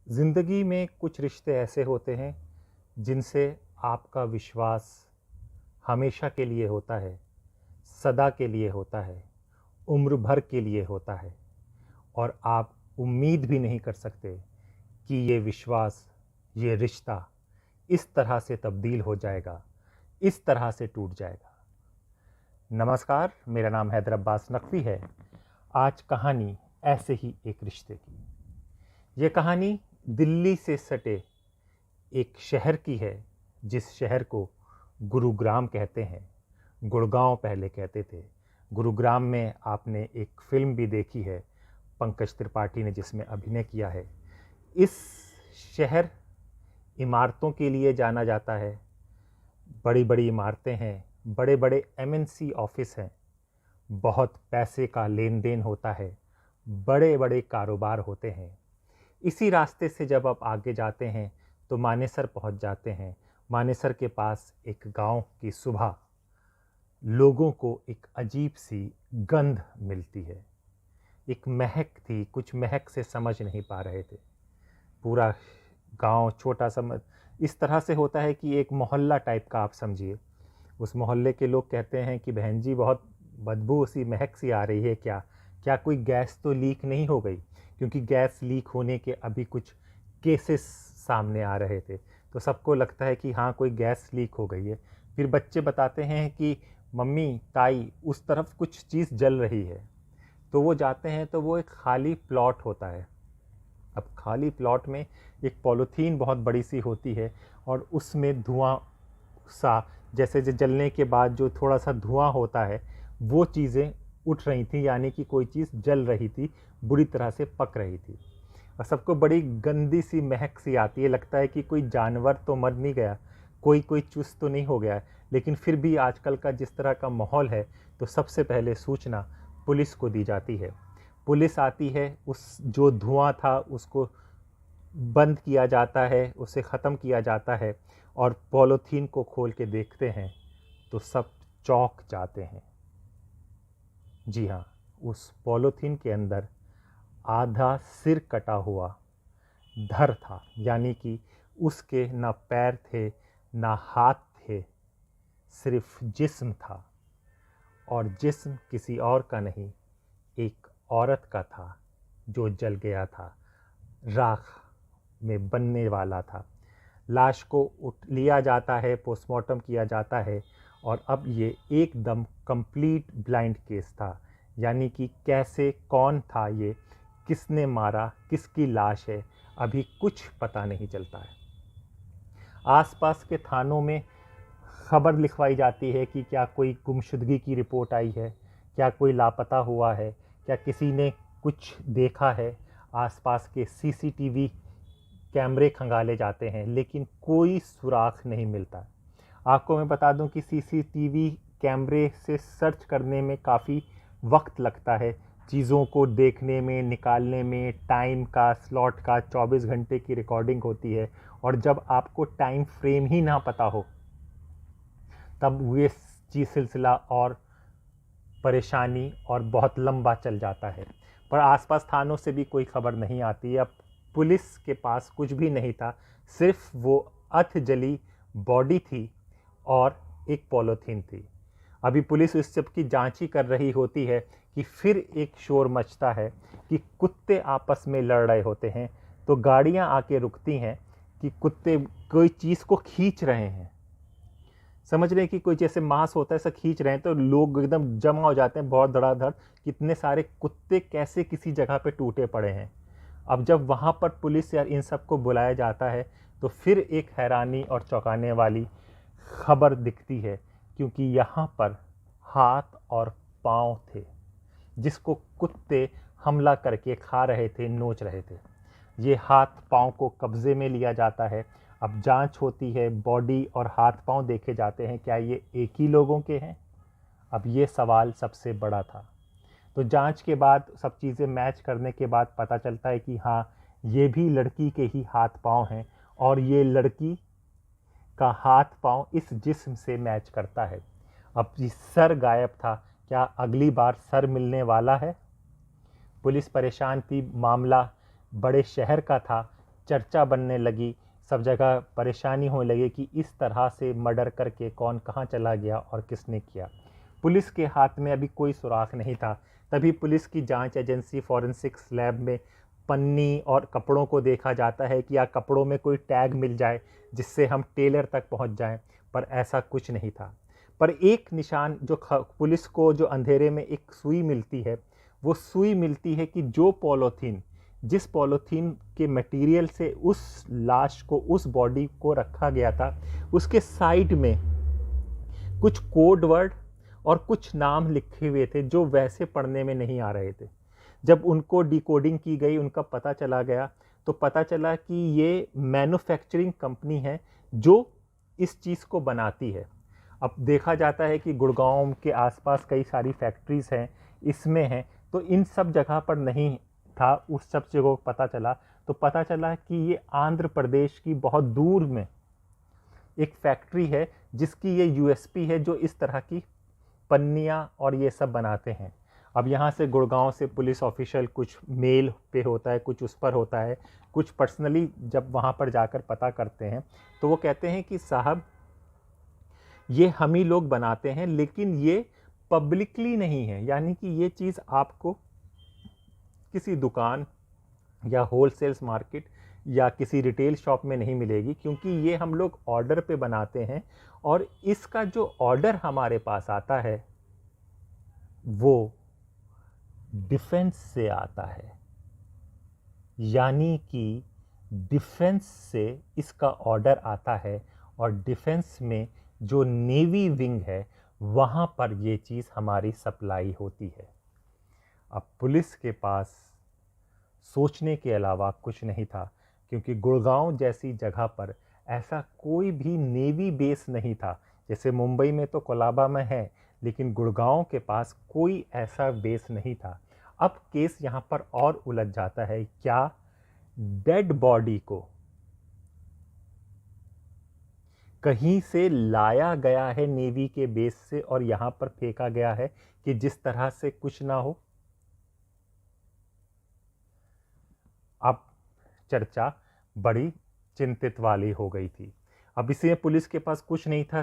ज़िंदगी में कुछ रिश्ते ऐसे होते हैं जिनसे आपका विश्वास हमेशा के लिए होता है, सदा के लिए होता है, उम्र भर के लिए होता है और आप उम्मीद भी नहीं कर सकते कि ये विश्वास, ये रिश्ता इस तरह से तब्दील हो जाएगा, इस तरह से टूट जाएगा। नमस्कार, मेरा नाम हैदर अब्बास नकवी है। आज कहानी ऐसे ही एक रिश्ते की। ये कहानी दिल्ली से सटे एक शहर की है, जिस शहर को गुरुग्राम कहते हैं। गुड़गांव पहले कहते थे। गुरुग्राम में आपने एक फिल्म भी देखी है, पंकज त्रिपाठी ने जिसमें अभिनय किया है। इस शहर इमारतों के लिए जाना जाता है। बड़ी बड़ी इमारतें हैं, बड़े बड़े एमएनसी ऑफिस हैं, बहुत पैसे का लेन देन होता है, बड़े बड़े कारोबार होते हैं। इसी रास्ते से जब आप आगे जाते हैं तो मानेसर पहुंच जाते हैं। मानेसर के पास एक गांव की सुबह लोगों को एक अजीब सी गंध मिलती है। एक महक थी, कुछ महक से समझ नहीं पा रहे थे। पूरा गांव छोटा सा इस तरह से होता है कि एक मोहल्ला टाइप का आप समझिए। उस मोहल्ले के लोग कहते हैं कि बहन जी बहुत बदबू सी महक सी आ रही है, क्या क्या कोई गैस तो लीक नहीं हो गई? क्योंकि गैस लीक होने के अभी कुछ केसेस सामने आ रहे थे, तो सबको लगता है कि हाँ कोई गैस लीक हो गई है। फिर बच्चे बताते हैं कि मम्मी ताई उस तरफ कुछ चीज़ जल रही है। तो वो जाते हैं तो वो एक खाली प्लॉट होता है। अब खाली प्लॉट में एक पॉलीथीन बहुत बड़ी सी होती है और उसमें धुआं सा, जैसे जलने के बाद जो थोड़ा सा धुआं होता है, वो चीज़ें उठ रही थी, यानी कि कोई चीज़ जल रही थी, बुरी तरह से पक रही थी। और सबको बड़ी गंदी सी महक सी आती है। लगता है कि कोई जानवर तो मर नहीं गया, कोई कोई चुस्त तो नहीं हो गया है। लेकिन फिर भी आजकल का जिस तरह का माहौल है, तो सबसे पहले सूचना पुलिस को दी जाती है। पुलिस आती है, उस जो धुआं था उसको बंद किया जाता है, उसे ख़त्म किया जाता है और पॉलीथीन को खोल के देखते हैं तो सब चौंक जाते हैं। जी हाँ, उस पॉलीथीन के अंदर आधा सिर कटा हुआ धर था, यानी कि उसके ना पैर थे ना हाथ थे, सिर्फ जिस्म था। और जिस्म किसी और का नहीं, एक औरत का था जो जल गया था, राख में बनने वाला था। लाश को उठ लिया जाता है, पोस्टमार्टम किया जाता है और अब ये एकदम कंप्लीट ब्लाइंड केस था। यानी कि कैसे, कौन था ये, किसने मारा, किसकी लाश है, अभी कुछ पता नहीं चलता है। आसपास के थानों में खबर लिखवाई जाती है कि क्या कोई गुमशुदगी की रिपोर्ट आई है, क्या कोई लापता हुआ है, क्या किसी ने कुछ देखा है। आसपास के सीसीटीवी कैमरे खंगाले जाते हैं, लेकिन कोई सुराग नहीं मिलता। आपको मैं बता दूं कि सीसीटीवी कैमरे से सर्च करने में काफ़ी वक्त लगता है। चीज़ों को देखने में, निकालने में, टाइम का, स्लॉट का 24 घंटे की रिकॉर्डिंग होती है। और जब आपको टाइम फ्रेम ही ना पता हो, तब ये चीज़ सिलसिला और परेशानी और बहुत लंबा चल जाता है। पर आसपास थानों से भी कोई खबर नहीं आती है। अब पुलिस के पास कुछ भी नहीं था, सिर्फ वो अध जली बॉडी थी और एक पॉलीथीन थी। अभी पुलिस इस सब की जांच ही कर रही होती है कि फिर एक शोर मचता है कि कुत्ते आपस में लड़ रहे होते हैं। तो गाड़ियां आके रुकती हैं कि कुत्ते कोई चीज़ को खींच रहे हैं। समझ रहे हैं कि कोई जैसे मांस होता है ऐसा खींच रहे हैं, तो लोग एकदम जमा हो जाते हैं, बहुत धड़ाधड़। कितने सारे कुत्ते कैसे किसी जगह पे टूटे पड़े हैं। अब जब वहाँ पर पुलिस या इन सबको बुलाया जाता है तो फिर एक हैरानी और चौंकाने वाली खबर दिखती है, क्योंकि यहाँ पर हाथ और पाँव थे जिसको कुत्ते हमला करके खा रहे थे, नोच रहे थे। ये हाथ पाँव को कब्जे में लिया जाता है। अब जांच होती है, बॉडी और हाथ पाँव देखे जाते हैं, क्या ये एक ही लोगों के हैं? अब ये सवाल सबसे बड़ा था। तो जांच के बाद सब चीज़ें मैच करने के बाद पता चलता है कि हाँ, ये भी लड़की के ही हाथ पाँव हैं और ये लड़की का हाथ पाँव इस जिस्म से मैच करता है। अब सर गायब था, क्या अगली बार सर मिलने वाला है? पुलिस परेशान थी, मामला बड़े शहर का था, चर्चा बनने लगी, सब जगह परेशानी होने लगी कि इस तरह से मर्डर करके कौन कहाँ चला गया और किसने किया। पुलिस के हाथ में अभी कोई सुराग नहीं था। तभी पुलिस की जांच एजेंसी फॉरेंसिक्स लैब में पन्नी और कपड़ों को देखा जाता है कि या कपड़ों में कोई टैग मिल जाए जिससे हम टेलर तक पहुंच जाएं, पर ऐसा कुछ नहीं था। पर एक निशान जो पुलिस को जो अंधेरे में एक सुई मिलती है, वो सुई मिलती है कि जो पॉलीथीन, जिस पॉलीथीन के मटेरियल से उस लाश को, उस बॉडी को रखा गया था, उसके साइड में कुछ कोड वर्ड और कुछ नाम लिखे हुए थे जो वैसे पढ़ने में नहीं आ रहे थे। जब उनको डिकोडिंग की गई, उनका पता चला गया, तो पता चला कि ये मैन्युफैक्चरिंग कंपनी है जो इस चीज़ को बनाती है। अब देखा जाता है कि गुड़गांव के आसपास कई सारी फैक्ट्रीज़ हैं, इसमें हैं, तो इन सब जगह पर नहीं था। उस सब जगह को पता चला तो पता चला कि ये आंध्र प्रदेश की बहुत दूर में एक फैक्ट्री है जिसकी ये यूएसपी है, जो इस तरह की पन्नियाँ और ये सब बनाते हैं। अब यहाँ से गुड़गांव से पुलिस ऑफिशियल कुछ मेल पे होता है, कुछ उस पर होता है, कुछ पर्सनली जब वहाँ पर जाकर पता करते हैं तो वो कहते हैं कि साहब ये हम ही लोग बनाते हैं, लेकिन ये पब्लिकली नहीं है, यानी कि ये चीज़ आपको किसी दुकान या होलसेल्स मार्केट या किसी रिटेल शॉप में नहीं मिलेगी, क्योंकि ये हम लोग ऑर्डर पे बनाते हैं और इसका जो ऑर्डर हमारे पास आता है वो डिफेंस से आता है, यानी कि डिफेंस से इसका ऑर्डर आता है और डिफेंस में जो नेवी विंग है वहाँ पर ये चीज़ हमारी सप्लाई होती है। अब पुलिस के पास सोचने के अलावा कुछ नहीं था, क्योंकि गुड़गांव जैसी जगह पर ऐसा कोई भी नेवी बेस नहीं था। जैसे मुंबई में तो कोलाबा में है, लेकिन गुड़गांव के पास कोई ऐसा बेस नहीं था। अब केस यहाँ पर और उलझ जाता है, क्या डेड बॉडी को कहीं से लाया गया है नेवी के बेस से और यहाँ पर फेंका गया है कि जिस तरह से कुछ ना हो। अब चर्चा बड़ी चिंतित वाली हो गई थी। अब इसलिए पुलिस के पास कुछ नहीं था,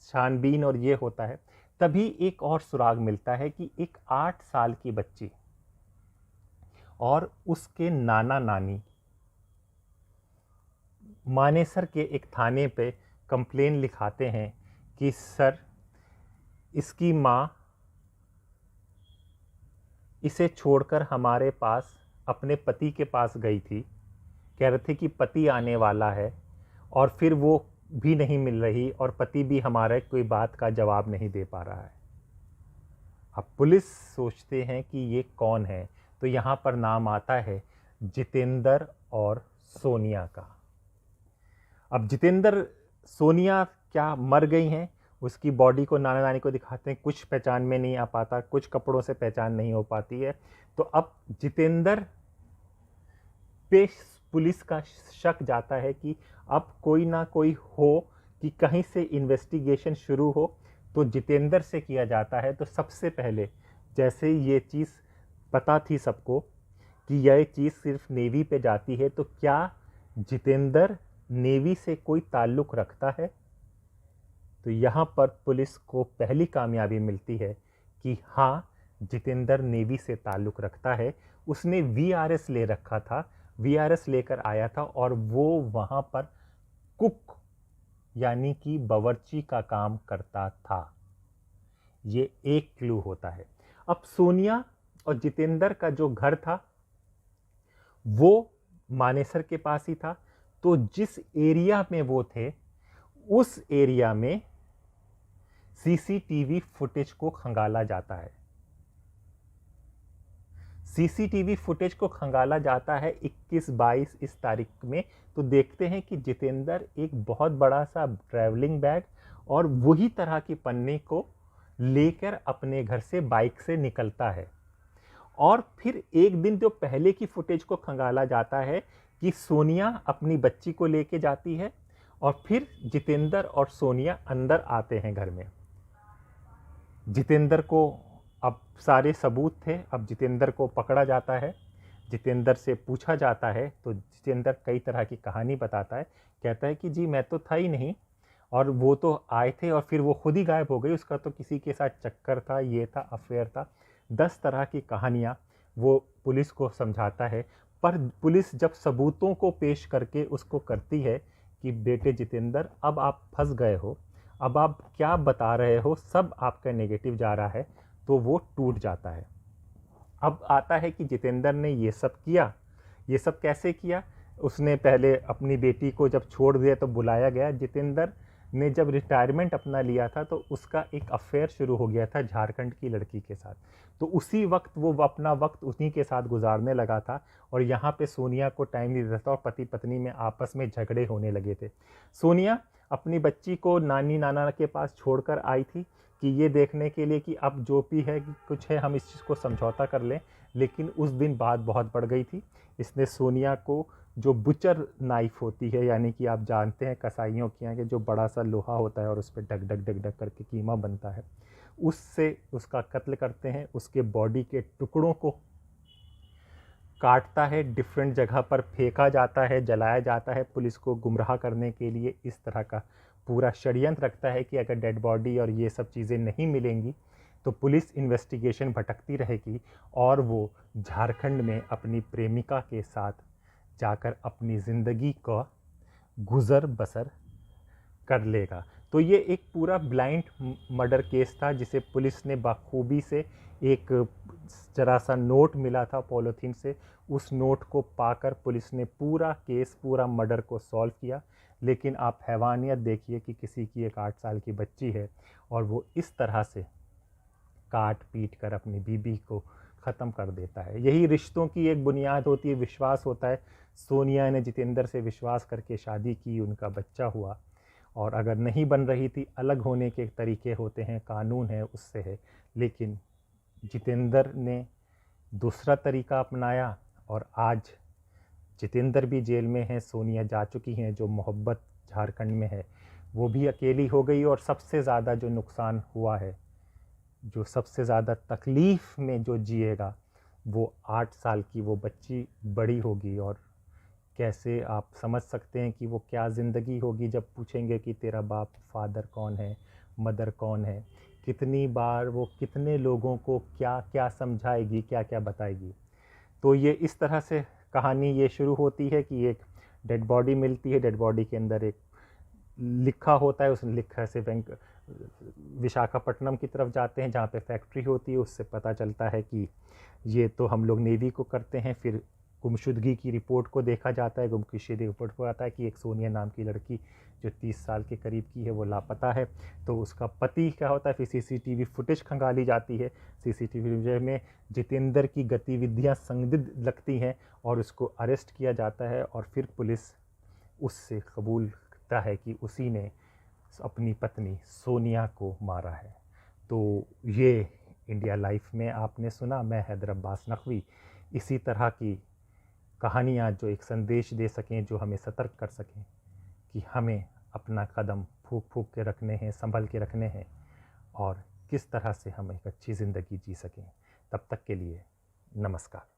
छानबीन और ये होता है। तभी एक और सुराग मिलता है कि एक 8 साल की बच्ची और उसके नाना नानी मानेसर के एक थाने पे कंप्लेन लिखाते हैं कि सर, इसकी माँ इसे छोड़कर हमारे पास अपने पति के पास गई थी, कह रहे थे कि पति आने वाला है, और फिर वो भी नहीं मिल रही और पति भी हमारे कोई बात का जवाब नहीं दे पा रहा है। अब पुलिस सोचते हैं कि ये कौन है, तो यहाँ पर नाम आता है जितेंद्र और सोनिया का। अब जितेंद्र, सोनिया क्या मर गई हैं, उसकी बॉडी को नाना नानी को दिखाते हैं, कुछ पहचान में नहीं आ पाता, कुछ कपड़ों से पहचान नहीं हो पाती है। तो अब जितेंद्र पे पुलिस का शक जाता है कि अब कोई ना कोई हो, कि कहीं से इन्वेस्टिगेशन शुरू हो, तो जितेंद्र से किया जाता है। तो सबसे पहले जैसे ये चीज़ पता थी सबको कि यह चीज़ सिर्फ नेवी पे जाती है, तो क्या जितेंद्र नेवी से कोई ताल्लुक़ रखता है? तो यहाँ पर पुलिस को पहली कामयाबी मिलती है कि हाँ, जितेंद्र नेवी से ताल्लुक़ रखता है। उसने वीआरएस ले रखा था, वीआरएस लेकर आया था और वो वहाँ पर कुक यानी कि बावर्ची का काम करता था। ये एक क्लू होता है। अब सोनिया और जितेंद्र का जो घर था वो मानेसर के पास ही था, तो जिस एरिया में वो थे उस एरिया में सीसीटीवी फुटेज को खंगाला जाता है। सीसीटीवी फुटेज को खंगाला जाता है 21-22 इस तारीख में। तो देखते हैं कि जितेंद्र एक बहुत बड़ा सा ट्रैवलिंग बैग और वही तरह की पन्नी को लेकर अपने घर से बाइक से निकलता है। और फिर एक दिन जो पहले की फुटेज को खंगाला जाता है कि सोनिया अपनी बच्ची को लेके जाती है और फिर जितेंद्र और सोनिया अंदर आते हैं घर में। जितेंद्र को अब सारे सबूत थे, अब जितेंद्र को पकड़ा जाता है। जितेंद्र से पूछा जाता है तो जितेंद्र कई तरह की कहानी बताता है। कहता है कि जी मैं तो था ही नहीं, और वो तो आए थे और फिर वो खुद ही गायब हो गई, उसका तो किसी के साथ चक्कर था, ये था, अफेयर था। 10 तरह की कहानियाँ वो पुलिस को समझाता है। पर पुलिस जब सबूतों को पेश करके उसको करती है कि बेटे जितेंद्र अब आप फंस गए हो, अब आप क्या बता रहे हो सब आपका नेगेटिव जा रहा है, तो वो टूट जाता है। अब आता है कि जितेंद्र ने ये सब किया। ये सब कैसे किया? उसने पहले अपनी बेटी को जब छोड़ दिया तो बुलाया गया। जितेंद्र ने जब रिटायरमेंट अपना लिया था तो उसका एक अफेयर शुरू हो गया था झारखंड की लड़की के साथ। तो उसी वक्त वो अपना वक्त उन्हीं के साथ गुजारने लगा था और यहाँ पे सोनिया को टाइम नहीं देता था और पति पत्नी में आपस में झगड़े होने लगे थे। सोनिया अपनी बच्ची को नानी नाना के पास छोड़कर आई थी कि ये देखने के लिए कि अब जो भी है कि कुछ है हम इस चीज़ को समझौता कर लें, लेकिन उस दिन बात बहुत बढ़ गई थी। इसने सोनिया को जो बुचर नाइफ होती है, यानी कि आप जानते हैं कसाईयों के यहाँ के जो बड़ा सा लोहा होता है और उस पर डग डग डग डग करके कीमा बनता है, उससे उसका कत्ल करते हैं। उसके बॉडी के टुकड़ों को काटता है, डिफरेंट जगह पर फेंका जाता है, जलाया जाता है पुलिस को गुमराह करने के लिए। इस तरह का पूरा षड्यंत्र रखता है कि अगर डेड बॉडी और ये सब चीज़ें नहीं मिलेंगी तो पुलिस इन्वेस्टिगेशन भटकती रहेगी और वो झारखंड में अपनी प्रेमिका के साथ जाकर अपनी ज़िंदगी का गुज़र बसर कर लेगा। तो ये एक पूरा ब्लाइंड मर्डर केस था जिसे पुलिस ने बाखूबी से, एक जरा सा नोट मिला था पॉलीथीन से, उस नोट को पाकर पुलिस ने पूरा केस, पूरा मर्डर को सॉल्व किया। लेकिन आप हैवानियत देखिए कि किसी की एक 8 साल की बच्ची है और वो इस तरह से काट पीट कर अपनी बीबी को ख़त्म कर देता है। यही रिश्तों की एक बुनियाद होती है, विश्वास होता है। सोनिया ने जितेंद्र से विश्वास करके शादी की, उनका बच्चा हुआ, और अगर नहीं बन रही थी, अलग होने के तरीके होते हैं, कानून है, उससे है। लेकिन जितेंद्र ने दूसरा तरीका अपनाया और आज जितेंद्र भी जेल में है, सोनिया जा चुकी हैं। जो मोहब्बत झारखंड में है वो भी अकेली हो गई और सबसे ज़्यादा जो नुकसान हुआ है, जो सबसे ज़्यादा तकलीफ़ में जो जिएगा, वो 8 साल की वो बच्ची बड़ी होगी। और कैसे आप समझ सकते हैं कि वो क्या ज़िंदगी होगी जब पूछेंगे कि तेरा बाप, फादर कौन है, मदर कौन है। कितनी बार वो कितने लोगों को क्या क्या समझाएगी, क्या क्या बताएगी। तो ये इस तरह से कहानी ये शुरू होती है कि एक डेड बॉडी मिलती है, डेड बॉडी के अंदर एक लिखा होता है, उस लिखा से विशाखापट्टनम की तरफ जाते हैं जहाँ पे फैक्ट्री होती है। उससे पता चलता है कि ये तो हम लोग नेवी को करते हैं। फिर गुमशुदगी की रिपोर्ट को देखा जाता है, गुमशुदगी रिपोर्ट को आता है कि एक सोनिया नाम की लड़की जो 30 साल के करीब की है वो लापता है। तो उसका पति क्या होता है, फिर सीसीटीवी फुटेज खंगाली जाती है। सीसीटीवी में जितेंद्र की गतिविधियां संदिग्ध लगती हैं और उसको अरेस्ट किया जाता है और फिर पुलिस उससे कबूल करता है कि उसी ने अपनी पत्नी सोनिया को मारा है। तो ये इंडिया लाइफ में आपने सुना। मैं हैदर अब्बास नकवी। इसी तरह की कहानियाँ जो एक संदेश दे सकें, जो हमें सतर्क कर सकें कि हमें अपना कदम फूंक फूंक के रखने हैं, संभल के रखने हैं, और किस तरह से हम एक अच्छी ज़िंदगी जी सकें। तब तक के लिए नमस्कार।